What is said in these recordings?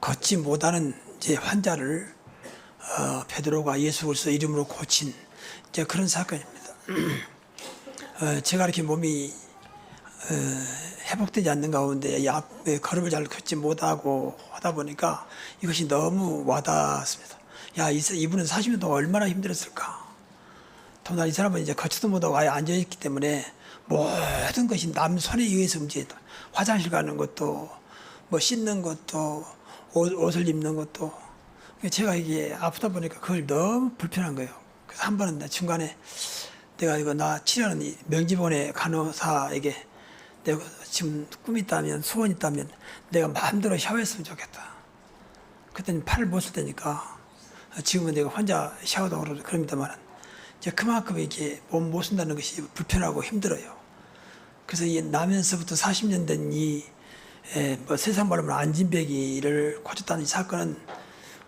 걷지 못하는 이제 환자를 베드로가 예수 그리스도 이름으로 고친 이제 그런 사건입니다. 제가 이렇게 몸이 회복되지 않는 가운데 걸음을 잘 걷지 못하고 하다 보니까 이것이 너무 와닿았습니다. 야, 이분은 40년 동안 얼마나 힘들었을까. 더구나 이 사람은 이제 걷지도 못하고 아예 앉아있기 때문에 모든 것이 남 손에 의해서 움직인다. 화장실 가는 것도, 뭐 씻는 것도, 옷을 입는 것도. 제가 이게 아프다 보니까 그걸 너무 불편한 거예요. 그래서 한 번은 중간에 내가 이거 나 치료하는 이 명지본의 간호사에게 내가 지금 꿈이 있다면, 소원이 있다면 내가 마음대로 샤워했으면 좋겠다. 그때는 팔을 못 쓸 때니까 지금은 내가 혼자 샤워도 하고 그럽니다만 이제 그만큼 이렇게 몸 못 쓴다는 것이 불편하고 힘들어요. 그래서 이 나면서부터 40년 된 이 세상 말로 하면 안진배기를 고쳤다는 이 사건은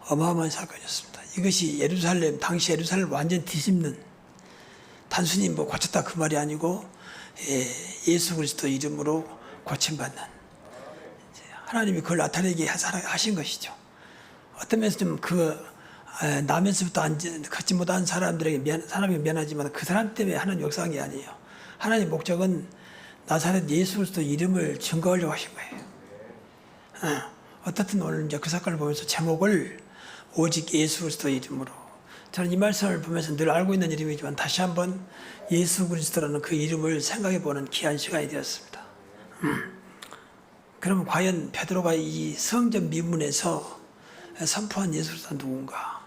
어마어마한 사건이었습니다. 이것이 당시 예루살렘을 완전히 뒤집는, 단순히 뭐 고쳤다 그 말이 아니고 예수 그리스도 이름으로 고침받는, 하나님이 그걸 나타내게 하신 것이죠. 어떤 면에서 좀 나면서부터 걷지 못한 사람들에게 사람이 미안하지만 그 사람 때문에 하나님 역사한 게 아니에요. 하나님의 목적은 나사렛 예수 그리스도 이름을 증거하려고 하신 거예요. 어떻든 오늘 이제 그 사건을 보면서 제목을 오직 예수 그리스도 이름으로, 저는 이 말씀을 보면서 늘 알고 있는 이름이지만 다시 한번 예수 그리스도라는 그 이름을 생각해 보는 귀한 시간이 되었습니다. 그러면 과연 베드로가 이 성전 미문에서 선포한 예수 그리스도는 누군가?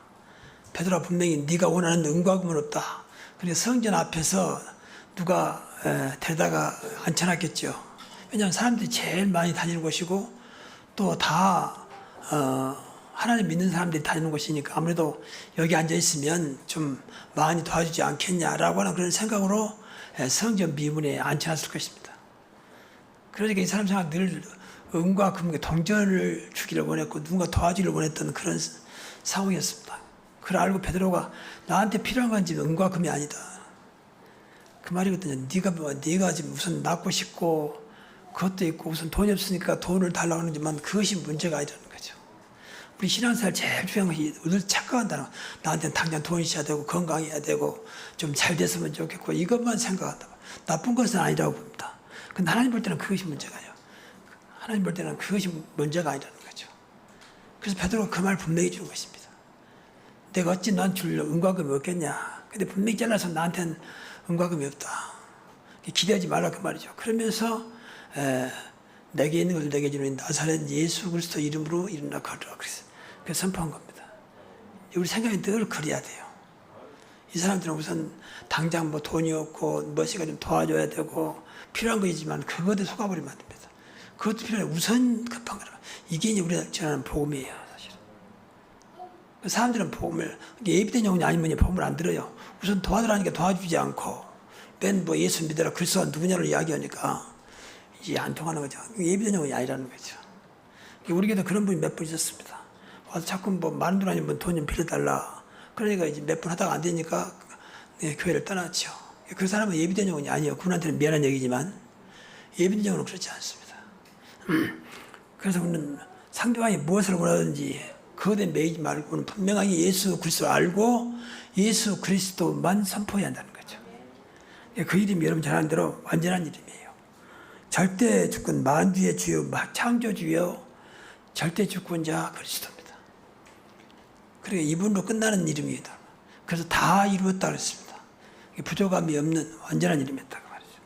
베드로가 분명히 네가 원하는 은과 금은 없다. 그리고 성전 앞에서 누가 데려다가 앉혀놨겠죠. 왜냐하면 사람들이 제일 많이 다니는 곳이고 또 다 하나님 믿는 사람들이 다니는 곳이니까 아무래도 여기 앉아있으면 좀 많이 도와주지 않겠냐라고 하는 그런 생각으로 성전 미문에 앉혀놨을 것입니다. 그러니까 이 사람 생각 늘 은과 금과 동전을 주기를 원했고 누군가 도와주기를 원했던 그런 상황이었습니다. 그걸 알고 베드로가 나한테 필요한 건 지금 은과 금이 아니다. 그 말이거든요. 네가 지금 우선 낳고 싶고 그것도 있고 우선 돈이 없으니까 돈을 달라고 하는지만 그것이 문제가 아니라는 거죠. 우리 신앙생활 제일 중요한 것이 늘 착각한다는 거. 나한테는 당장 돈이 있어야 되고 건강해야 되고 좀 잘 됐으면 좋겠고 이것만 생각한다고. 나쁜 것은 아니라고 봅니다. 근데 하나님 볼 때는 그것이 문제가 아니에요. 하나님 볼 때는 그것이 문제가 아니라는 거죠. 그래서 베드로가 그 말 분명히 주는 것입니다. 내가 어찌 넌 줄 은과 금이 없겠냐. 근데 분명히 잘라서 나한테는 은과 금이 없다. 기대하지 말라 그 말이죠. 그러면서 내게 있는 것을 내게 주는 나사렛 예수 그리스도 이름으로 일어나 걸으라 그래서 선포한 겁니다. 우리 생각이 늘 그래야 돼요. 이 사람들은 우선 당장 뭐 돈이 없고 무엇이가 좀 도와줘야 되고 필요한 거이지만 그것에 속아버리면 안 됩니다. 그것도 필요해. 우선 급한 거라. 이게 이제 우리가 전하는 복음이에요, 사실은. 사람들은 복음을, 예비된 영혼이 아니면 복음을 안 들어요. 우선 도와달라니까 도와주지 않고, 맨 뭐 예수 믿어라, 그리스도가 누구냐를 이야기하니까 이제 안 통하는 거죠. 예비된 영혼이 아니라는 거죠. 우리에게도 그런 분이 몇 분 있었습니다. 와서 자꾸 뭐 많은 돈 아니면 돈 좀 빌려달라. 그러니까 이제 몇 분 하다가 안 되니까 교회를 떠났죠. 그 사람은 예비된 영혼이 아니에요. 그분한테는 미안한 얘기지만 예비된 영혼은 그렇지 않습니다. 그래서 우리는 상대방이 무엇을 원하든지 그것에 매이지 말고는 분명하게 예수 그리스도를 알고 예수 그리스도만 선포해야 한다는 거죠. 그 이름이 여러분 잘 아는 대로 완전한 이름이에요. 절대 주권 만주의 주요 창조주요 절대 주권자 그리스도입니다. 그리고 이분으로 끝나는 이름이다. 그래서 다 이루었다 그랬습니다. 부족함이 없는 완전한 이름이었다 그 말이죠.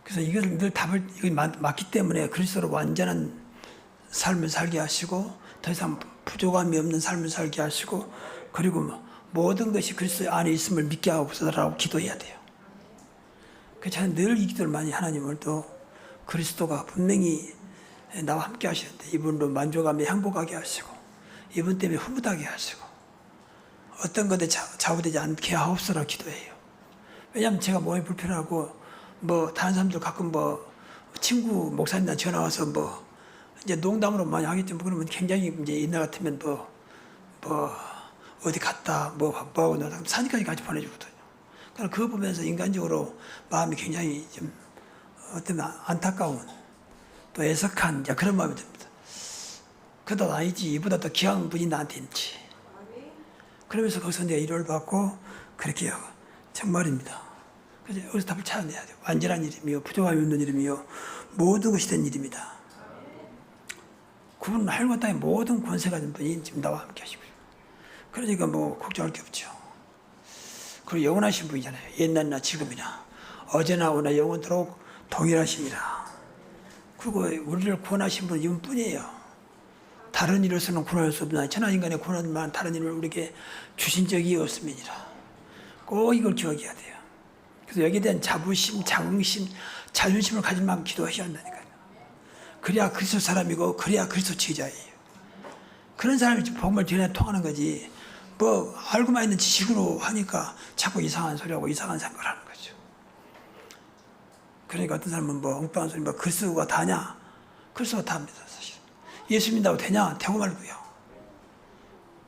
그래서 이것을 늘 이거 맞기 때문에 그리스도로 완전한 삶을 살게 하시고 더 이상 부족함이 없는 삶을 살게 하시고 그리고 모든 것이 그리스도 안에 있음을 믿게 하옵소서라고 기도해야 돼요. 그래서 저는 늘 이 기도를 많이 하나님을 또 그리스도가 분명히 나와 함께 하시는데 이분으로 만족하며 행복하게 하시고 이분 때문에 흐뭇하게 하시고 어떤 것에 좌우되지 않게 하옵소서라고 기도해요. 왜냐하면 제가 몸이 불편하고 뭐 다른 사람들 가끔 뭐 친구 목사님한테 전화 와서 뭐 이제 농담으로 많이 하겠지만 그러면 굉장히 이제 옛날 같으면 뭐 어디 갔다 뭐하고 사진까지 같이 보내주거든요. 그러니까 그거 보면서 인간적으로 마음이 굉장히 좀 어떤 안타까운 또 애석한 이제 그런 마음이 듭니다. 그도 아니지, 이보다 더 귀한 분이 나한테 있지. 그러면서 거기서 내가 위로를 받고 그렇게 해요. 정말입니다. 그래서 여기서 답을 찾아내야 돼요. 완전한 일이며 부족함이 없는 일이며 모든 것이 된 일입니다. 그분은 하늘과 땅의 모든 권세가 된 분이 지금 나와 함께 하시고요. 그러니까 뭐 걱정할 게 없죠. 그리고 영원하신 분이잖아요. 옛날이나 지금이나 어제나 오나 영원토록 동일하시니라. 그리고 우리를 구원하신 분은 이분뿐이에요. 다른 일로서는 구원할 수 없나. 천하인간의 구원만 다른 일을 우리에게 주신 적이 없음이니라. 꼭 이걸 기억해야 돼요. 그래서 여기에 대한 자부심, 자긍심, 자존심을 가진 마음 기도하셔야 한다니까요. 그래야 그리스도 사람이고 그래야 그리스도 제자예요. 그런 사람이 복음을 전해 통하는 거지. 뭐 알고만 있는 지식으로 하니까 자꾸 이상한 소리하고 이상한 생각을 하는 거죠. 그러니까 어떤 사람은 뭐 엉뚱한 소리, 뭐 그리스도가 다냐? 그리스도가 다입니다, 사실. 예수 믿는다고 되냐? 되고 말고요.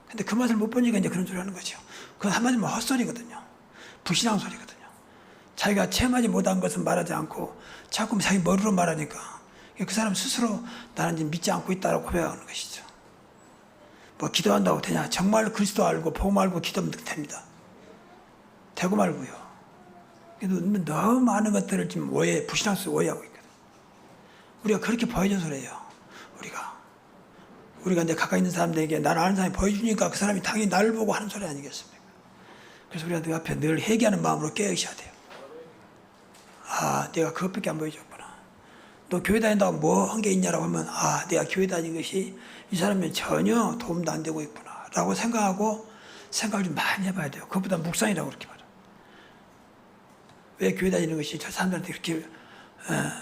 근데 그 맛을 못 보니까 이제 그런 소리 하는 거죠. 그건 한마디로 헛소리거든요. 불신앙 소리거든요. 자기가 체험하지 못한 것은 말하지 않고 자꾸 자기 머리로 말하니까 그 사람 스스로 나는 지금 믿지 않고 있다고 고백하는 것이죠. 뭐 기도한다고 되냐? 정말 그리스도 알고 복음 알고 기도하면 됩니다. 되고 말고요. 그래도 너무 많은 것들을 지금 불신앙 속에 오해하고 있거든요. 우리가 그렇게 보여줘서 그래요. 우리가 이제 가까이 있는 사람들에게 나를 아는 사람이 보여주니까 그 사람이 당연히 나를 보고 하는 소리 아니겠습니까? 그래서 우리가 그 앞에 늘 회개하는 마음으로 깨우셔야 돼요. 아, 내가 그것밖에 안 보여줬구나. 너 교회 다닌다고 뭐 한 게 있냐라고 하면, 아, 내가 교회 다닌 것이 이 사람이 전혀 도움도 안 되고 있구나 라고 생각을 좀 많이 해봐야 돼요. 그것보다 묵상이라고 그렇게 말해요. 왜 교회 다니는 것이 저 사람들한테 그렇게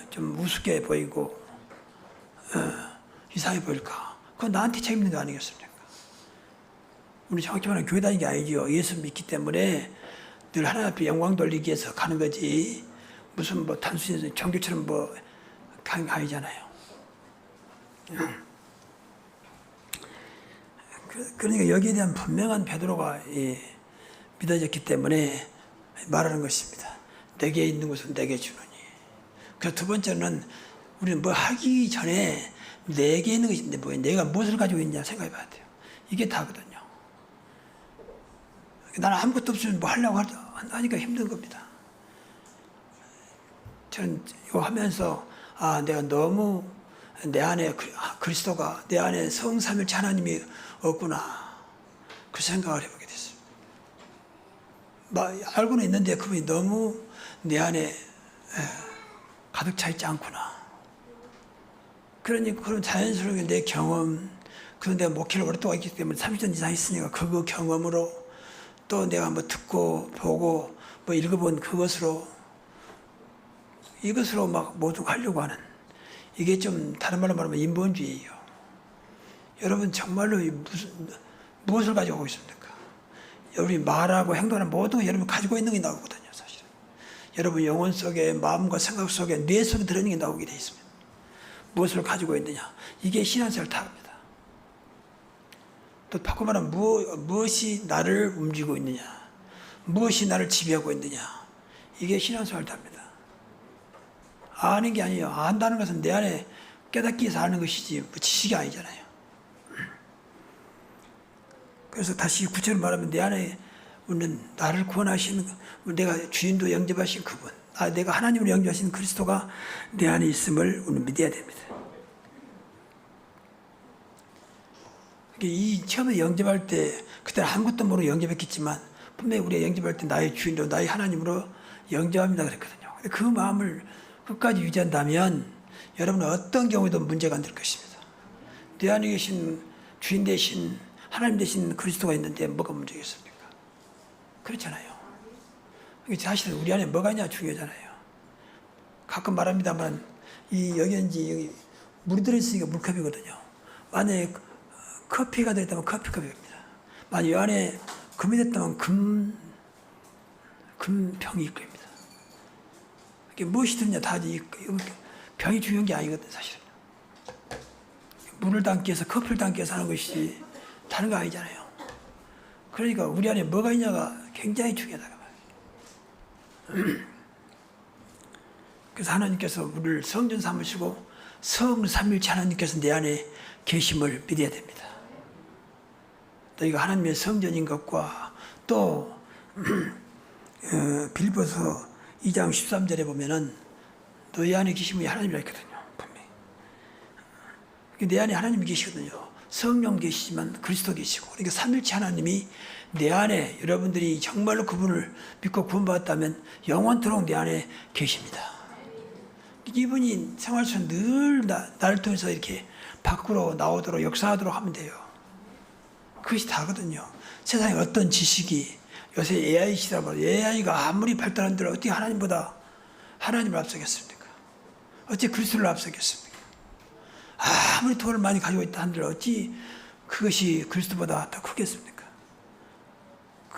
좀 우습게 보이고 이상해 보일까? 그건 나한테 책임 있는 거 아니겠습니까? 우리 정확히 말하면 교회 다니는 게 아니죠. 예수 믿기 때문에 늘 하나님 앞에 영광 돌리기 위해서 가는 거지. 무슨 뭐 단순히 종교처럼 뭐 가는 거 아니잖아요. 그러니까 여기에 대한 분명한 베드로가 믿어졌기 때문에 말하는 것입니다. 내게 있는 것은 내게 주노니. 그래서 두 번째는 우리는 뭐 하기 전에 내게 있는 것인데 뭐예요? 내가 무엇을 가지고 있냐 생각해 봐야 돼요. 이게 다거든요. 나는 아무것도 없으면 뭐 하려고 하니까 힘든 겁니다. 저는 이거 하면서 내가 너무 내 안에 그리스도가 내 안에 성삼일체 하나님이 없구나 그 생각을 해보게 됐습니다. 알고는 있는데 그분이 너무 내 안에 가득 차 있지 않구나. 그러니까 그런 자연스럽게 내 경험, 그런 내가 목회를 오랫동안 했기 때문에 30년 이상 했으니까 그 경험으로 또 내가 뭐 듣고 보고 뭐 읽어본 이것으로 막 모두 하려고 하는 이게 좀 다른 말로 말하면 인본주의예요. 여러분 정말로 무엇을 가지고 있습니까? 여러분이 말하고 행동하는 모든 거 여러분 가지고 있는 게 나오거든요, 사실은. 여러분 영혼 속에 마음과 생각 속에 뇌 속에 들어있는 게 나오게 돼 있습니다. 무엇을 가지고 있느냐? 이게 신앙생활 타입니다. 또 바꿔 말하면 무엇이 나를 움직이고 있느냐? 무엇이 나를 지배하고 있느냐? 이게 신앙생활 타입니다. 아는 게 아니에요. 안다는 것은 내 안에 깨닫기 위해서 아는 것이지 뭐 지식이 아니잖아요. 그래서 다시 구체로 말하면 내 안에 있는 나를 구원하시는 내가 주인도 영접하신 그분, 내가 하나님을 영접하신 그리스도가 내 안에 있음을 우리는 믿어야 됩니다. 이 처음에 영접할 때 그때는 아무것도 모르고 영접했겠지만 분명히 우리가 영접할 때 나의 주인으로 나의 하나님으로 영접합니다 그랬거든요. 그 마음을 끝까지 유지한다면 여러분은 어떤 경우에도 문제가 안 될 것입니다. 내 안에 계신 주인 대신 하나님 대신 그리스도가 있는데 뭐가 문제겠습니까? 그렇잖아요. 사실 우리 안에 뭐가 있냐 중요하잖아요. 가끔 말합니다만 여기 물이 들어있으니까 물컵이거든요. 만약에 커피가 들었다면 커피컵입니다. 만약 이 안에 금이 들었다면 금병일 겁니다. 이게 무엇이 들냐 다 병이 중요한 게 아니거든요, 사실은. 물을 담기 위해서 커피를 담기 위해서 하는 것이지 다른 거 아니잖아요. 그러니까 우리 안에 뭐가 있냐가 굉장히 중요하다고 말이에요. 그래서 하나님께서 우리를 성전 삼으시고 성삼일체 하나님께서 내 안에 계심을 믿어야 됩니다. 너희가 하나님의 성전인 것과 또 빌립보서 2장 13절에 보면은 너희 안에 계심이 하나님이라 했거든요. 분명히. 내 안에 하나님이 계시거든요. 성령 계시지만 그리스도 계시고, 그러니까 삼일체 하나님이 내 안에, 여러분들이 정말로 그분을 믿고 구원받았다면 영원토록 내 안에 계십니다. 이분이 생활 속에 늘 나를 통해서 이렇게 밖으로 나오도록 역사하도록 하면 돼요. 그것이 다거든요. 세상에 어떤 지식이, 요새 AI 시대라고 해요. AI가 아무리 발달한들 어떻게 하나님보다 하나님을 앞서겠습니까? 어찌 그리스도를 앞서겠습니까? 아무리 돈을 많이 가지고 있다 한들 어찌 그것이 그리스도보다 더 크겠습니까?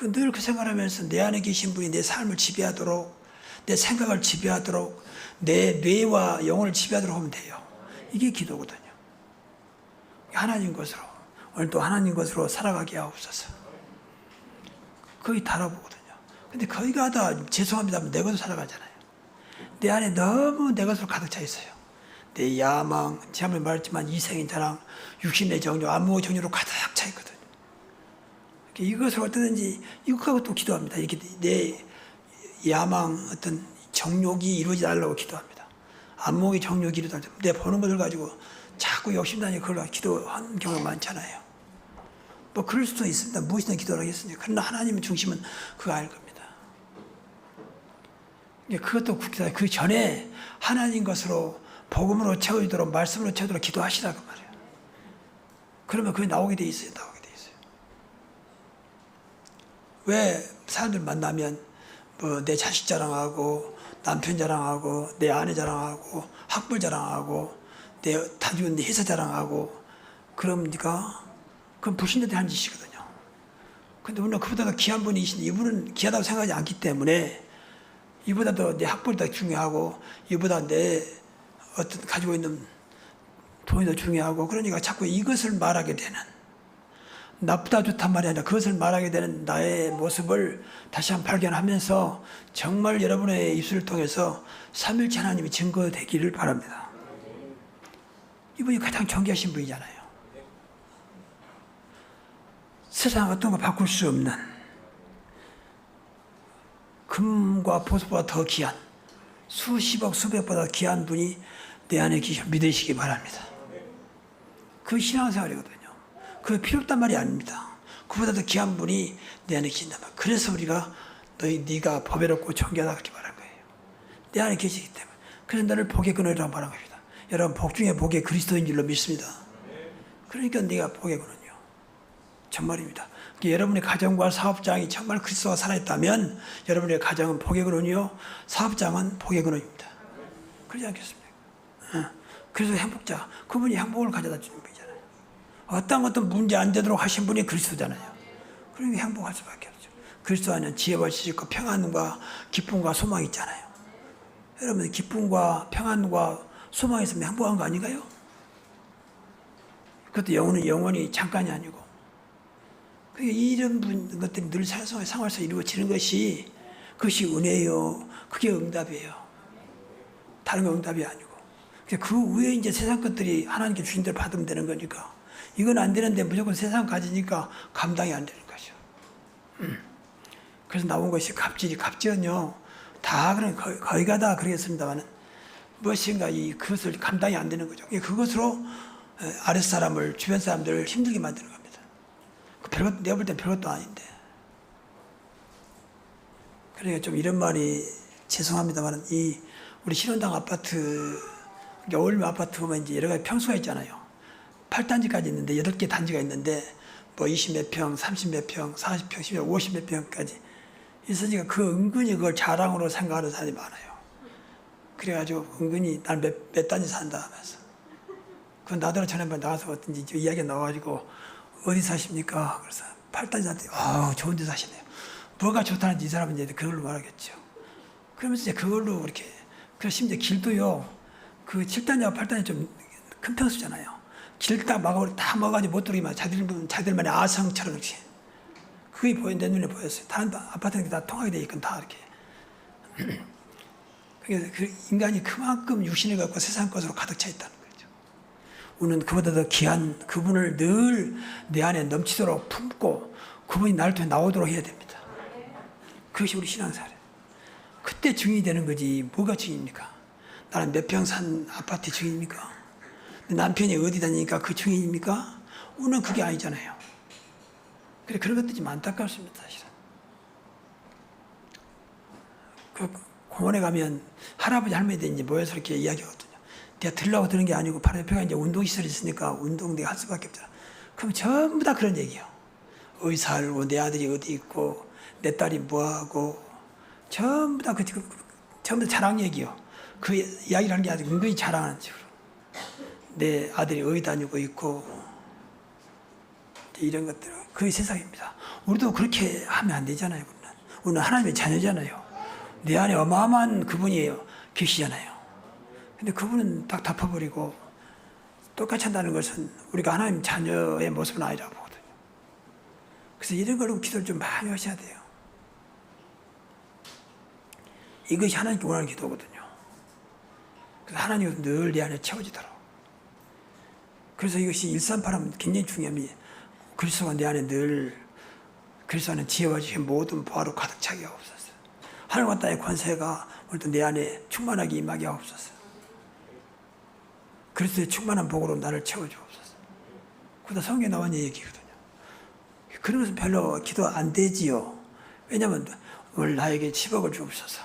늘 그 생각하면서 내 안에 계신 분이 내 삶을 지배하도록, 내 생각을 지배하도록, 내 뇌와 영혼을 지배하도록 하면 돼요. 이게 기도거든요. 하나님 것으로, 오늘도 하나님 것으로 살아가게 하옵소서. 거의 달아보거든요. 근데 거기 가다 죄송합니다 하면 내 것으로 살아가잖아요. 내 안에 너무 내 것으로 가득 차 있어요. 내 야망, 지난번에 말했지만 이생의 자랑, 육신의 정욕, 안목의 정욕으로 가득 차 있거든요. 이것을 어떠든지 이것하고 또 기도합니다. 이렇게 내 야망, 어떤 정욕이 이루어지지 않으려고 기도합니다. 안목의 정욕이 이루어지지 않으려고. 내 보는 것을 가지고 자꾸 욕심나니 그걸로 기도하는 경우가 많잖아요. 뭐 그럴 수도 있습니다. 무엇이든 기도를 하겠습니까? 그러나 하나님의 중심은 그거 알 겁니다. 그것도 그 전에 하나님 것으로, 복음으로 채워지도록, 말씀으로 채우도록 기도하시라고 말이에요. 그러면 그게 나오게 돼 있어요. 나오게 돼 있어요. 왜 사람들 만나면 뭐 내 자식 자랑하고, 남편 자랑하고, 내 아내 자랑하고, 학벌 자랑하고, 내 가지고 있는 회사 자랑하고, 그러니까 그건 불신자들이 하는 짓이거든요. 근데 물론 그보다 더 귀한 분이 계신데 이분은 귀하다고 생각하지 않기 때문에, 이보다 더 내 학벌이 더 중요하고, 이보다 내 어떤 가지고 있는 돈이 더 중요하고, 그러니까 자꾸 이것을 말하게 되는, 나쁘다 좋단 말이 아니라 그것을 말하게 되는 나의 모습을 다시 한번 발견하면서 정말 여러분의 입술을 통해서 삼일체 하나님이 증거되기를 바랍니다. 이분이 가장 존귀하신 분이잖아요. 세상 어떤 거 바꿀 수 없는, 금과 보석보다 더 귀한, 수십억 수백보다 귀한 분이 내 안에 계셔 믿으시기 바랍니다. 그 신앙생활이거든요. 그게 필요 없단 말이 아닙니다. 그보다 더 귀한 분이 내 안에 계신단 말이에요. 그래서 우리가 네가 보배롭고 존귀하다 그렇게 말한 거예요. 내 안에 계시기 때문에. 그래서 너를 복의 근원이라고 말한 겁니다. 여러분, 복 중에 복의 그리스도인 줄로 믿습니다. 그러니까 네가 복의 근원이요. 정말입니다. 여러분의 가정과 사업장이 정말 그리스도가 살아있다면 여러분의 가정은 복의 근원이요, 사업장은 복의 근원입니다. 그러지 않겠습니까? 그래서 행복자, 그분이 행복을 가져다 주는 분이잖아요. 어떤 문제 안 되도록 하신 분이 그리스도잖아요. 그러니까 행복할 수밖에 없죠. 그리스도 안에 지혜와 지식과 평안과 기쁨과 소망이 있잖아요. 여러분, 기쁨과 평안과 소망이 있으면 행복한 거 아닌가요? 그것도 영원히 잠깐이 아니고. 이런 것들이 늘 생활에서 이루어지는 것이, 그것이 은혜요. 그게 응답이에요. 다른 건 응답이 아니고. 그 위에 이제 세상 것들이 하나님께 주신 대로 받으면 되는 거니까. 이건 안 되는데 무조건 세상 가지니까 감당이 안 되는 거죠. 그래서 나온 것이 갑질은요. 다 그런 거의가 다 그러겠습니다만, 무엇인가 그것을 감당이 안 되는 거죠. 그것으로 아랫사람을, 주변 사람들을 힘들게 만드는 겁니다. 내가 볼 땐 별것도 아닌데. 그러니까 좀 이런 말이 죄송합니다만, 우리 신원당 아파트, 어울림 아파트 보면 이제 여러 가지 평수가 있잖아요. 8단지까지 있는데 8개 단지가 있는데 뭐 20몇 평, 30몇 평, 40평, 50몇 평까지 있으니까 그 은근히 그걸 자랑으로 생각하는 사람이 많아요. 그래가지고 은근히 난 몇 단지 산다 하면서. 그 나더러 전에 나가서 어떤지 이야기가 나와가지고 어디 사십니까? 그래서 8단지 산대. 좋은 데 사시네요. 뭐가 좋다는지 이 사람은 이제 그걸로 말하겠죠. 그러면서 이제 그걸로 이렇게, 그래서 심지어 길도요. 그 7단지와 8단지 좀 큰 평수잖아요. 길 딱 막아가지고 못 들어오기만, 자기들만의 아성처럼 이렇게. 그게 내 눈에 보였어요. 다른 아파트는 다 통하게 돼 있건 다 이렇게. 그래서 그 인간이 그만큼 육신을 갖고 세상 것으로 가득 차 있다는 거죠. 우리는 그보다 더 귀한 그분을 늘 내 안에 넘치도록 품고 그분이 나를 통해 나오도록 해야 됩니다. 그것이 우리 신앙생활이에요. 그때 증인이 되는 거지. 뭐가 증인입니까? 나는 몇 평 산 아파트 증인입니까? 남편이 어디 다니니까 그 증인입니까? 우리는 그게 아니잖아요. 그래, 그런 것들이 좀 안타깝습니다, 사실은. 그 공원에 가면 할아버지 할머니들 이제 모여서 이렇게 이야기하거든요. 내가 들라고 드는 게 아니고 바로 옆에가 이제 운동시설이 있으니까 운동 내가 할 수밖에 없잖아. 그럼 전부 다 그런 얘기예요. 어디 살고, 내 아들이 어디 있고, 내 딸이 뭐하고, 전부 다 전부 다 자랑 얘기요. 그 이야기를 하는 게 아니고 은근히 자랑하는 식으로. 내 아들이 어디 다니고 있고, 이런 것들. 그게 세상입니다. 우리도 그렇게 하면 안 되잖아요. 우리는 하나님의 자녀잖아요. 내 안에 어마어마한 그분이 계시잖아요. 근데 그분은 딱 덮어버리고 똑같이 한다는 것은 우리가 하나님 자녀의 모습은 아니라고 보거든요. 그래서 이런 걸로 기도를 좀 많이 하셔야 돼요. 이것이 하나님께 원하는 기도거든요. 그래서 하나님은 늘 내 안에 채워지도록. 그래서 이것이 138하면 굉장히 중요합니다. 그리스도가 내 안에 늘 그리스도 안에 지혜와 지혜 모든 보화로 가득 차게 하옵소서. 하늘과 땅의 권세가 오늘도 내 안에 충만하게 임하게 하옵소서. 그리스도의 충만한 복으로 나를 채워주옵소서. 그다 성경에 나온 얘기거든요. 그런 것은 별로 기도 안 되지요. 왜냐하면 오늘 나에게 10억을 주옵소서.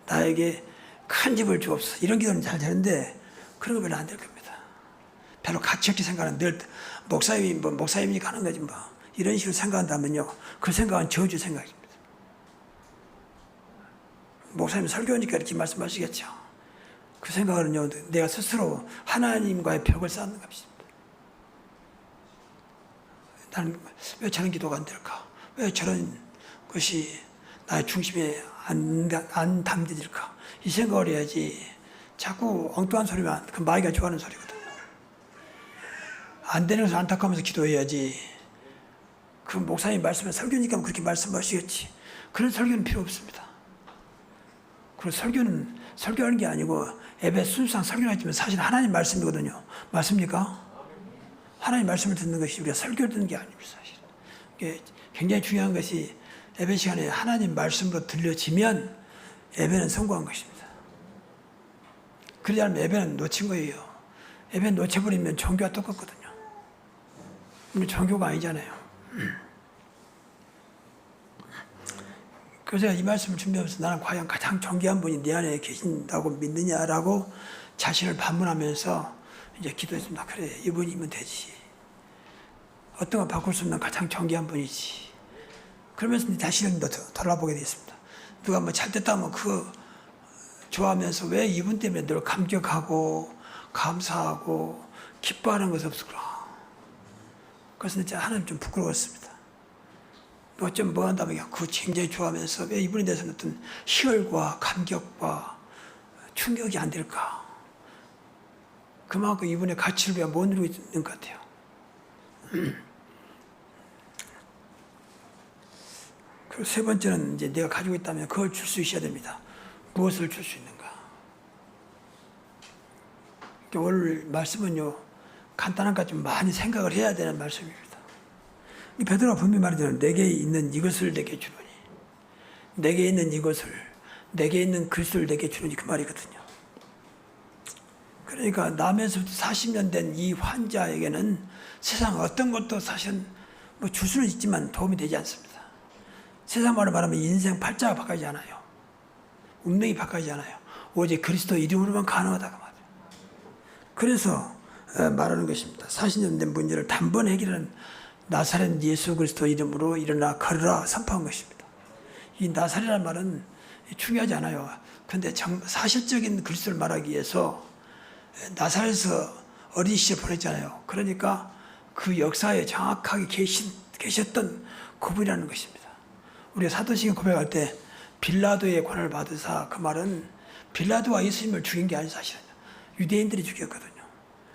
나에게 큰 집을 주옵소서. 이런 기도는 잘 되는데 그런 거 별로 안 될 겁니다. 별로 가치 없게 생각하는 늘 목사님이니까 하는 거지 뭐. 이런 식으로 생각한다면요. 그 생각은 저주 생각입니다. 목사님 설교니까 이렇게 말씀하시겠죠. 그 생각은요, 내가 스스로 하나님과의 벽을 쌓는 것입니다. 나는 왜 저런 기도가 안 될까? 왜 저런 것이 나의 중심에 안 담겨질까? 이 생각을 해야지. 자꾸 엉뚱한 소리만, 그 마귀가 좋아하는 소리거든요. 안 되는 것을 안타까우면서 기도해야지. 그 목사님 말씀에 설교니까 그렇게 말씀하시겠지. 그런 설교는 필요 없습니다. 그리고 설교하는 게 아니고 예배 순수상 설교를 했지만 사실 하나님 말씀이거든요. 맞습니까? 하나님 말씀을 듣는 것이 우리가 설교를 듣는 게 아닙니다. 사실. 이게 굉장히 중요한 것이 예배 시간에 하나님 말씀으로 들려지면 예배는 성공한 것입니다. 그러지 않으면 예배는 놓친 거예요. 예배는 놓쳐버리면 종교와 똑같거든요. 우리 종교가 아니잖아요. 그래서 이 말씀을 준비하면서 나는 과연 가장 존귀한 분이 내 안에 계신다고 믿느냐라고 자신을 반문하면서 이제 기도했습니다. 그래, 이분이면 되지. 어떤 건 바꿀 수 없는 가장 존귀한 분이지. 그러면서 자신을 돌아보게 됐습니다. 누가 뭐 잘됐다 하면 그거 좋아하면서 왜 이분 때문에 늘 감격하고 감사하고 기뻐하는 것이 없을까. 그래서 진짜 하나님 좀 부끄러웠습니다. 어쩜 뭐 한다면 그거 굉장히 좋아하면서 왜 이분에 대해서는 어떤 희열과 감격과 충격이 안 될까. 그만큼 이분의 가치를 우리가 못 누리고 있는 것 같아요. 그리고 세 번째는 이제 내가 가지고 있다면 그걸 줄 수 있어야 됩니다. 무엇을 줄 수 있는가. 오늘 말씀은요, 간단한 것 좀 많이 생각을 해야 되는 말씀입니다. 베드로가 분명히 말하잖아요. 내게 있는 이것을 내게 주노니. 내게 있는 이것을, 내게 있는 그리스도를 내게 주노니 그 말이거든요. 그러니까 남에서부터 40년 된 이 환자에게는 세상 어떤 것도 사실은 뭐 줄 수는 있지만 도움이 되지 않습니다. 세상 말로 말하면 인생 팔자가 바뀌지 않아요. 운명이 바뀌지 않아요. 오직 그리스도 이름으로만 가능하다고 말해요. 그래서 말하는 것입니다. 40년 된 문제를 단번에 해결하는 나사렛 예수 그리스도 이름으로 일어나 걸으라 선포한 것입니다. 이 나사렛이라는 말은 중요하지 않아요. 그런데 사실적인 그리스도를 말하기 위해서 나사렛에서 어린 시절 보냈잖아요. 그러니까 그 역사에 정확하게 계셨던 그분이라는 것입니다. 우리가 사도행전 고백할 때 빌라도의 권한을 받으사, 그 말은 빌라도가 예수님을 죽인 게 아니 사실은 유대인들이 죽였거든요.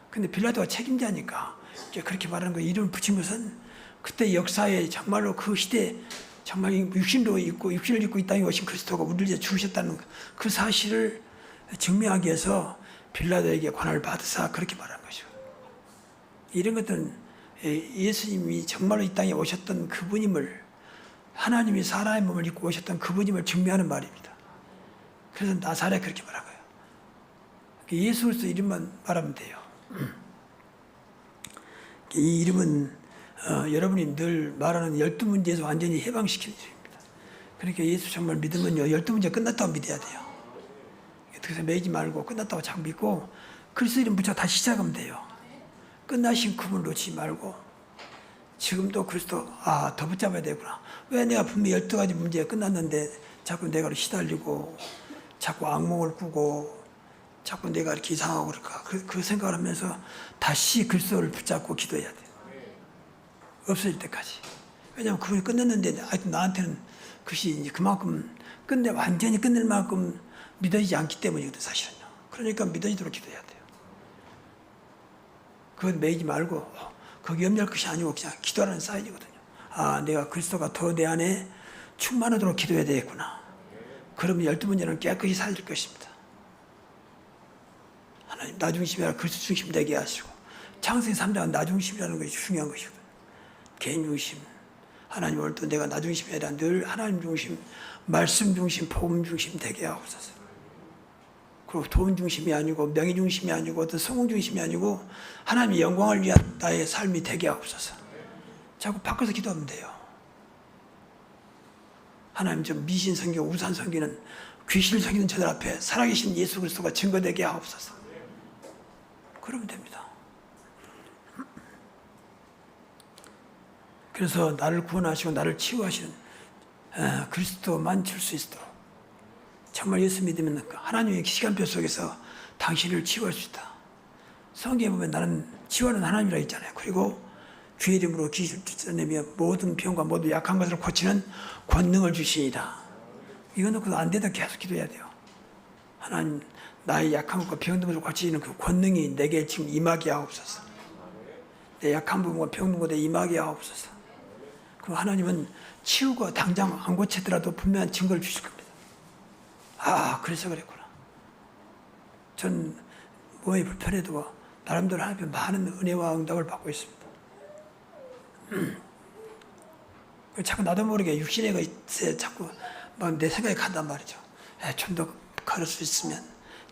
근데 빌라도가 책임자니까 이제 그렇게 말하는 거 이름을 붙인 것은 그때 역사에 정말로 그 시대에 정말 육신을 입고 이 땅에 오신 그리스도가 우리를 위해 죽으셨다는 그 사실을 증명하기 위해서 빌라도에게 권한을 받으사 그렇게 말하는 것이고. 이런 것들은 예수님이 정말로 이 땅에 오셨던 그분임을, 하나님이 사람의 몸을 입고 오셨던 그분임을 증명하는 말입니다. 그래서 나사렛 그렇게 말한 거예요. 예수 그리스도 이름만 말하면 돼요. 이 이름은 여러분이 늘 말하는 12문제에서 완전히 해방시키는 이름입니다. 그러니까 예수 정말 믿으면요, 12문제 끝났다고 믿어야 돼요. 그래서 매이지 말고 끝났다고 자꾸 믿고 그리스도 이름 붙여 다시 시작하면 돼요. 끝나신 그분을 놓치지 말고 지금도 그리스도 더 붙잡아야 되구나. 왜 내가 분명히 12가지 문제가 끝났는데 자꾸 내가 시달리고 자꾸 악몽을 꾸고 자꾸 내가 이렇게 이상하고 그럴까. 그 생각을 하면서 다시 그리스도를 붙잡고 기도해야 돼요. 없어질 때까지. 왜냐하면 그분이 끝냈는데 아직도 나한테는 그것이 이제 그만큼 완전히 끝낼 만큼 믿어지지 않기 때문이거든, 사실은요. 그러니까 믿어지도록 기도해야 돼요. 그건 매이지 말고 거기 염려할 것이 아니고 그냥 기도하는 사인이거든요. 내가 그리스도가 더 내 안에 충만하도록 기도해야 되겠구나. 그러면 12문제는 깨끗이 살릴 것입니다. 하나님 나 중심이 아니라 그리스도 중심 되게 하시고, 창세기 3장은 나 중심이라는 것이 중요한 것이거든요. 개인 중심. 하나님 오늘도 내가 나 중심이 아니라 늘 하나님 중심, 말씀 중심, 복음 중심 되게 하옵소서. 그리고 돈 중심이 아니고 명예 중심이 아니고 어떤 성공 중심이 아니고 하나님의 영광을 위한 나의 삶이 되게 하옵소서. 자꾸 바꿔서 기도하면 돼요. 하나님 좀 미신 섬기고 우상 섬기는 귀신을 섬기는 저들 앞에 살아계신 예수 그리스도가 증거되게 하옵소서. 그러면 됩니다. 그래서 나를 구원하시고 나를 치유하시는 그리스도만 줄 수 있도록 정말 예수 믿으면 하나님의 시간표 속에서 당신을 치유할 수 있다. 성경에 보면 나는 치유하는 하나님이라 했잖아요. 그리고 주의 이름으로 귀신을 쫓아내며 모든 병과 모든 약한 것을 고치는 권능을 주시니라. 이거 놓고도 안 되다 계속 기도해야 돼요. 하나님 나의 약한 것과 병든 것을 고치는 그 권능이 내게 지금 임하게 하옵소서. 내 약한 부분과 병든 것에 임하게 하옵소서. 그럼 하나님은 치유가 당장 안 고치더라도 분명한 증거를 주실 겁니다. 그래서 그랬구나. 전 몸이 불편해도 나름대로 하나님의 많은 은혜와 응답을 받고 있습니다. 자꾸 나도 모르게 육신의 것에 자꾸 막 내 생각이 간단 말이죠. 좀 더 걸을 수 있으면,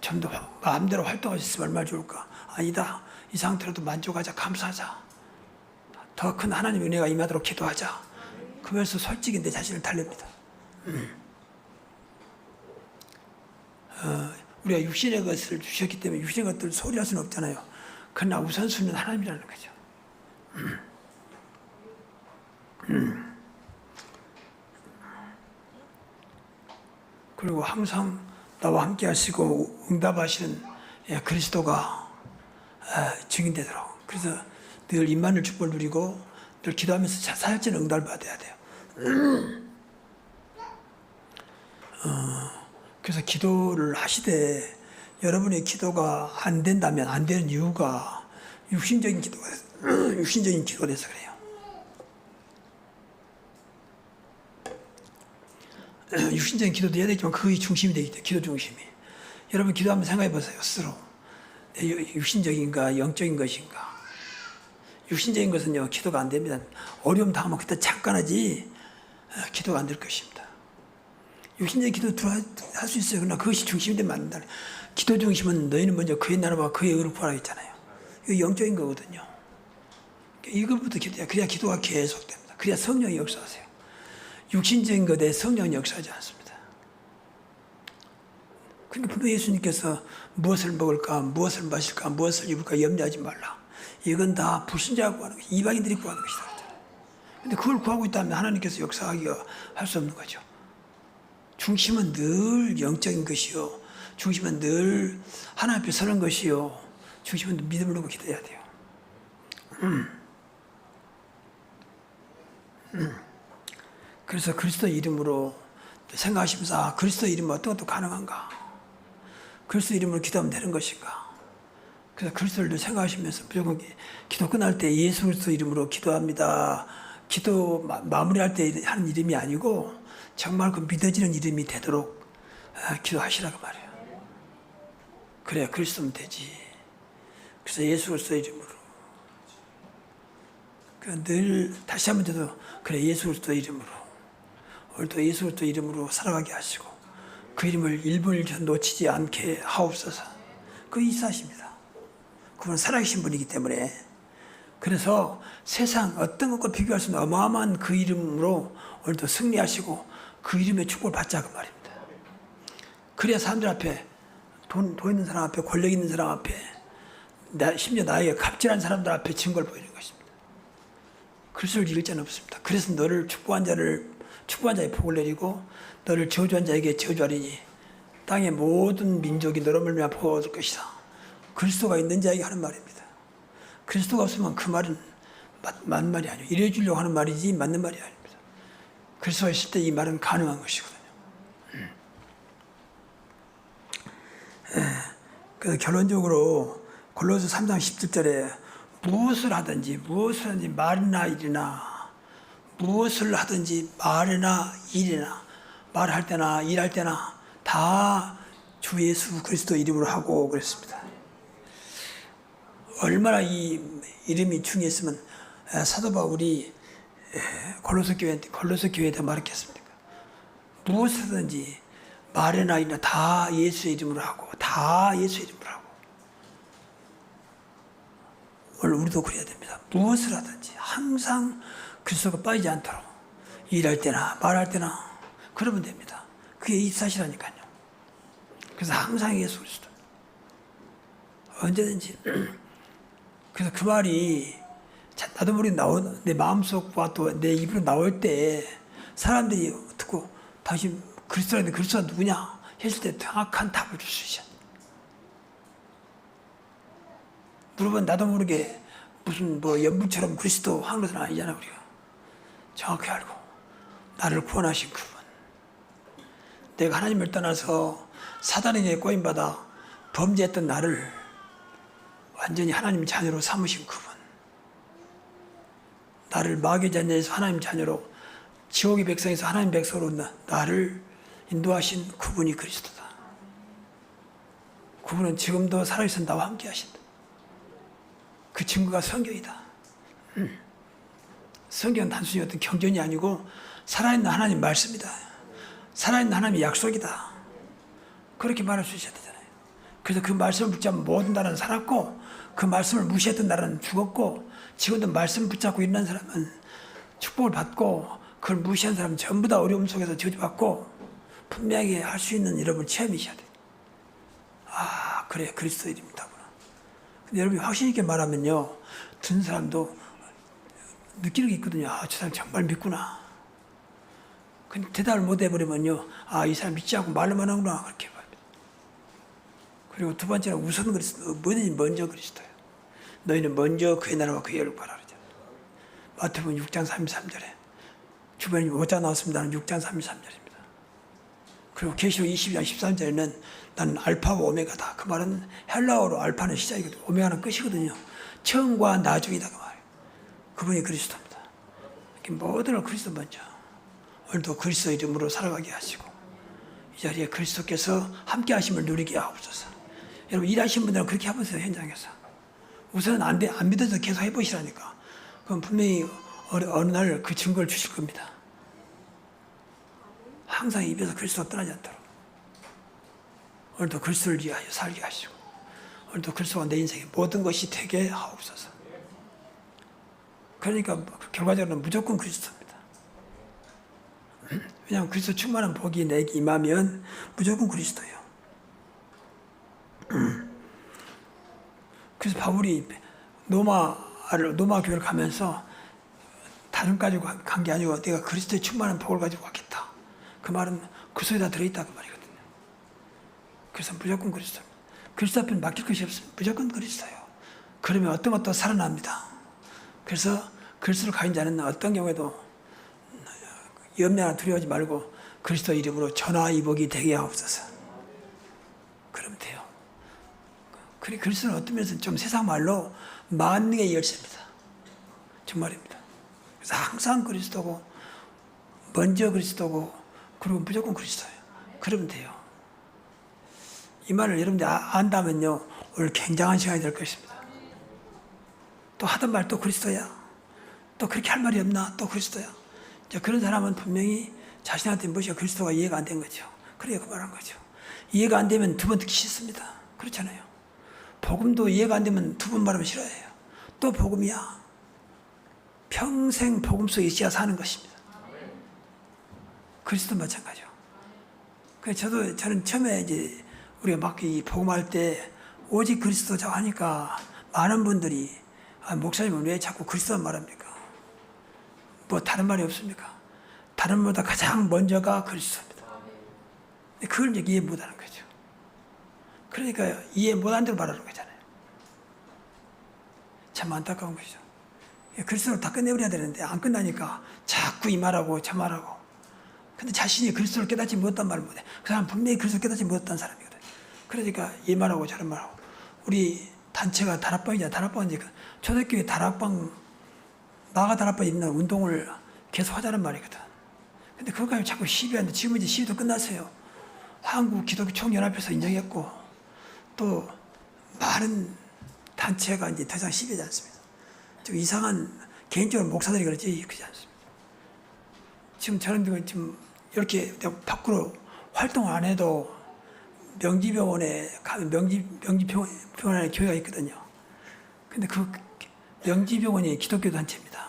좀 더 마음대로 활동할 수 있으면 얼마나 좋을까. 아니다. 이 상태로도 만족하자, 감사하자. 더 큰 하나님의 은혜가 임하도록 기도하자. 그러면서 솔직히 내 자신을 달랩니다. 우리가 육신의 것을 주셨기 때문에 육신의 것들을 소리할 수는 없잖아요. 그러나 우선순위는 하나님이라는 거죠. 그리고 항상 나와 함께 하시고 응답하시는 그리스도가 증인되도록. 그래서 늘 임마누엘 축복을 누리고 늘 기도하면서 사역자는 응답을 받아야 돼요. 그래서 기도를 하시되 여러분의 기도가 안 된다면 안 되는 이유가 육신적인 기도가 돼서 그래요. 육신적인 기도도 해야 되지만 그게 중심이 되기 때문에 기도 중심이. 여러분 기도하면 생각해 보세요. 스스로. 육신적인가 영적인 것인가. 육신적인 것은요 기도가 안 됩니다. 어려움 당하면 그때 잠깐 하지 기도가 안 될 것입니다. 육신적인 기도 할 수 있어요. 그러나 그것이 중심이 되면 안 된다. 기도 중심은 너희는 먼저 그의 나라와 그의 의를 구하라 했잖아요. 이거 영적인 거거든요. 이것부터 기도해야 그래야 기도가 계속됩니다. 그래야 성령이 역사하세요. 육신적인 것에 성령이 역사하지 않습니다. 그러니까 분명히 예수님께서 무엇을 먹을까, 무엇을 마실까, 무엇을 입을까 염려하지 말라. 이건 다 불신자가 구하는 것이 이방인들이 구하는 것이다. 그런데 그걸 구하고 있다면 하나님께서 역사하기가 할 수 없는 거죠. 중심은 늘 영적인 것이요. 중심은 늘 하나님 앞에 서는 것이요. 중심은 믿음을 놓고 기도해야 돼요. 그래서 그리스도 이름으로 생각하시면서 그리스도 이름으로 어떤 것도 가능한가? 그리스도 이름으로 기도하면 되는 것인가? 그래서 그리스도를 생각하시면서 무조건 기도 끝날 때 예수 그리스도 이름으로 기도합니다. 기도 마무리할 때 하는 이름이 아니고 정말 그 믿어지는 이름이 되도록 기도하시라고 말해요. 그래야 그리스도면 되지. 그래서 예수 그리스도 이름으로 늘 다시 한번 저도 그래 예수 그리스도 이름으로 오늘도 예수 그리스도 이름으로 살아가게 하시고 그 이름을 1분 1초 놓치지 않게 하옵소서. 그 이사십니다. 그분은 살아계신 분이기 때문에 그래서 세상 어떤 것과 비교할 수 없는 어마어마한 그 이름으로 오늘도 승리하시고 그 이름의 축복을 받자 그 말입니다. 그래야 사람들 앞에 돈 있는 사람 앞에 권력 있는 사람 앞에 심지어 나에게 갑질한 사람들 앞에 증거를 보이는 것입니다. 그리스도를 이길 자는 없습니다. 그래서 너를 축복한 자의 복을 내리고 너를 저주한 자에게 저주하리니 땅의 모든 민족이 너로 말미암아 복을 얻을 것이다. 그리스도가 있는 자에게 하는 말입니다. 그리스도가 없으면 그 말은 맞는 말이 아니에요. 이래 주려고 하는 말이지 맞는 말이 아닙니다. 그리스도가 있을 때 이 말은 가능한 것이거든요. 그래서 결론적으로 골로새 3장 17절에 무엇을 하든지 말이나 일이나 무엇을 하든지 말이나 일이나 말할 때나 일할 때나 다 주 예수 그리스도 이름으로 하고 그랬습니다. 얼마나 이 이름이 중요했으면 사도 바울이 골로새 교회에 말했겠습니까? 무엇을 하든지 말이나 일이나 다 예수의 이름으로 하고 다 예수의 이름으로 하고 오늘 우리도 그래야 됩니다. 무엇을 하든지 항상 그리스도가 빠지지 않도록 일할 때나 말할 때나 그러면 됩니다. 그게 입사시라니까요. 그래서 항상 예수 그리스도 언제든지 그래서 그 말이 나도 모르게 내 마음속과 또 내 입으로 나올 때 사람들이 듣고 다시 그리스도라는데 그리스도가 누구냐 했을 때 정확한 답을 줄 수 있어요. 물어본 나도 모르게 무슨 연분처럼 그리스도 하는 것은 아니잖아. 우리가 정확히 알고 나를 구원하신 그분, 내가 하나님을 떠나서 사단에게 꼬임받아 범죄했던 나를 완전히 하나님 자녀로 삼으신 그분, 나를 마귀의 자녀에서 하나님 자녀로 지옥의 백성에서 하나님 백성으로 나를 인도하신 그분이 그리스도다. 그분은 지금도 살아있어 나와 함께 하신다. 그 증거가 성경이다. 성경은 단순히 어떤 경전이 아니고 살아있는 하나님 말씀이다. 살아있는 하나님의 약속이다. 그렇게 말할 수 있어야 되잖아요. 그래서 그 말씀을 붙잡은 모든 나라는 살았고 그 말씀을 무시했던 나라는 죽었고 지금도 말씀을 붙잡고 있는 사람은 축복을 받고 그걸 무시한 사람은 전부 다 어려움 속에서 저주받고 분명하게 할 수 있는 여러분 체험이셔야 돼요. 아 그래 그리스도 이름이다구나. 근데 여러분이 확신 있게 말하면요 듣는 사람도 느끼는 게 있거든요. 아 저 사람 정말 믿구나. 근데 대답을 못 해버리면요 아 이 사람 믿지 않고 말로만 하구나 그렇게 봐요. 그리고 두 번째는 우선 그리스도 뭐든지 먼저 그리스도예요. 너희는 먼저 그의 나라와 그의 의를 구하라 그러잖아요. 마태복음 6장 33절에 주변에 5장 나왔습니다는 6장 33절입니다. 그리고 계시록 22장 13절에는 나는 알파와 오메가다. 그 말은 헬라어로 알파는 시작이거든요. 오메가는 끝이거든요. 처음과 나중이다 그 말이에요. 그분이 그리스도입니다. 모든 걸 그리스도 먼저. 오늘도 그리스도 이름으로 살아가게 하시고 이 자리에 그리스도께서 함께 하심을 누리게 하옵소서. 여러분 일하시는 분들은 그렇게 해보세요. 현장에서. 우선은 안 믿어서 계속 해보시라니까. 그럼 분명히 어느 날 그 증거를 주실 겁니다. 항상 입에서 그리스도가 떠나지 않도록. 오늘도 그리스도를 위하여 살게 하시고 오늘도 그리스도가 내 인생의 모든 것이 되게 하옵소서. 그러니까 결과적으로는 무조건 그리스도입니다. 왜냐하면 그리스도 충만한 복이 내게 임하면 무조건 그리스도예요. 그래서 바울이 로마 교회를 가면서 다른 가지고 간 게 아니고 내가 그리스도의 충만한 복을 가지고 왔겠다. 그 말은 그 속에 다 들어있다 그 말이거든요. 그래서 무조건 그리스도입니다. 그리스도 앞에는 맡길 것이 없습니다. 무조건 그리스도예요. 그러면 어떤 것도 살아납니다. 그래서 그리스도를 가진 자는 어떤 경우에도 염려나 두려워하지 말고 그리스도 이름으로 전화 이복이 되게 하옵소서. 그러면 돼요. 그리스도는 어떤 면에서는 좀 세상 말로 만능의 열쇠입니다. 정말입니다. 그래서 항상 그리스도고 먼저 그리스도고 그리고 무조건 그리스도예요. 그러면 돼요. 이 말을 여러분들 안다면요 오늘 굉장한 시간이 될 것입니다. 또 하던 말 또 그리스도야. 또 그렇게 할 말이 없나? 또 그리스도야. 이제 그런 사람은 분명히 자신한테 무엇이 그리스도가 이해가 안 된 거죠. 그래야 그 말한 거죠. 이해가 안 되면 두 번 듣기 싫습니다. 그렇잖아요. 복음도 이해가 안 되면 두 번 말하면 싫어해요. 또 복음이야. 평생 복음 속에 있어야 사는 것입니다. 그리스도 마찬가지요. 그래서 저는 처음에 이제 우리가 막 이 복음할 때 오직 그리스도자 하니까 많은 분들이 목사님은 왜 자꾸 그리스도만 말합니까? 뭐 다른 말이 없습니까? 다른 말보다 가장 먼저가 그리스도입니다. 근데 그걸 이제 이해 못하는 거죠. 그러니까 이해 못한 대로 말하는 거잖아요. 참 안타까운 것이죠. 그리스도를 다 끝내버려야 되는데 안 끝나니까 자꾸 이 말하고 저 말하고. 근데 자신이 그리스도를 깨닫지 못했단 말을 못해. 그 사람은 분명히 그리스도를 깨닫지 못했다는 사람이거든요. 그러니까 이 말하고 저런 말하고. 우리 단체가 다락방이잖아요. 다락방은 이제 초대교회 다락방, 나가 다락방에 있는 운동을 계속 하자는 말이거든. 근데 그것까지 자꾸 시비하는데 지금 이제 시비도 끝났어요. 한국 기독교 총연합에서 인정했고 또 많은 단체가 이제 더 이상 시비하지 않습니다. 좀 이상한 개인적으로 목사들이 그러지 그렇지 않습니다. 지금 저는 지금 이렇게 밖으로 활동 안 해도 명지병원에 가면 명지병원에 교회가 있거든요. 근데 그 명지병원이 기독교 단체입니다.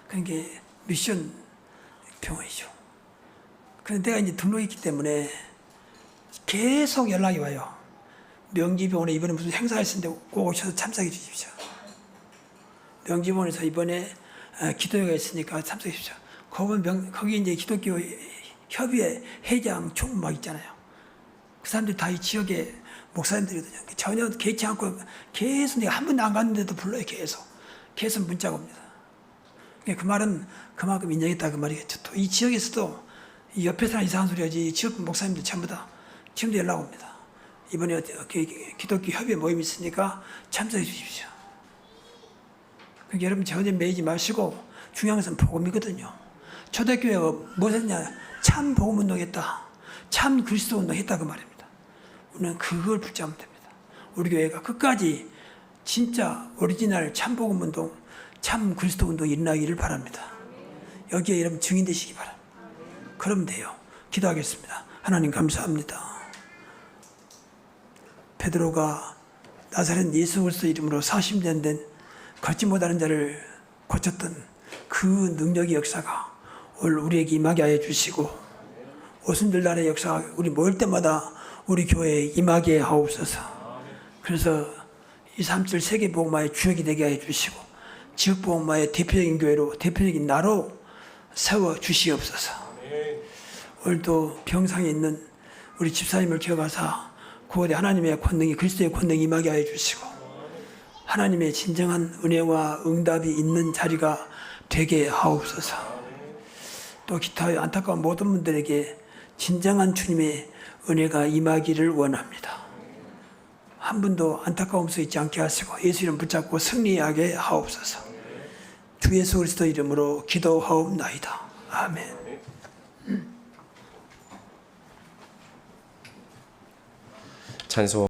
그러니까 미션 병원이죠. 그런데 내가 이제 등록했기 때문에 계속 연락이 와요. 명지병원에 이번에 무슨 행사가 있었는데 꼭 오셔서 참석해 주십시오. 명지병원에서 이번에 기도회가 있으니까 참석해 주십시오. 거기 이제 기독교 협의회 회장 총무 막 있잖아요. 그 사람들이 다 이 지역의 목사님들이거든요. 전혀 개의치 않고 계속 내가 한 번도 안 갔는데도 불러요. 계속 문자가 옵니다. 그 말은 그만큼 인정했다 그 말이겠죠. 또 이 지역에서도 이 옆에 사람 이상한 소리 하지 지역 목사님들 전부 다 지금도 연락 옵니다. 이번에 기독교 협의회 모임이 있으니까 참석해 주십시오. 그러니까 여러분 전혀 매이지 마시고 중요한 것은 복음이거든요. 초대교회가 무엇했냐? 참 복음 운동했다. 참 그리스도 운동했다 그 말입니다. 우리는 그걸 붙잡으면 됩니다. 우리 교회가 끝까지 진짜 오리지널 참 복음 운동, 참 그리스도 운동이 일어나기를 바랍니다. 여기에 여러분 증인 되시기 바랍니다. 그러면 돼요. 기도하겠습니다. 하나님 감사합니다. 베드로가 나사렛 예수 그리스도 이름으로 40년 된 걷지 못하는 자를 고쳤던 그 능력의 역사가 오늘 우리에게 임하게 하여 주시고 오순절 날의 역사가 우리 모일 때마다 우리 교회에 임하게 하옵소서. 그래서 237 세계복음화의 주역이 되게 하여 주시고 지역복음화의 대표적인 교회로 대표적인 나로 세워 주시옵소서. 오늘도 병상에 있는 우리 집사님을 기억하사 구원의 하나님의 권능이 그리스도의 권능이 임하게 하여 주시고 하나님의 진정한 은혜와 응답이 있는 자리가 되게 하옵소서. 또 기타 안타까운 모든 분들에게 진정한 주님의 은혜가 임하기를 원합니다. 한 분도 안타까움 서 있지 않게 하시고 예수 이름 붙잡고 승리하게 하옵소서. 주 예수 그리스도 이름으로 기도하옵나이다. 아멘. 찬송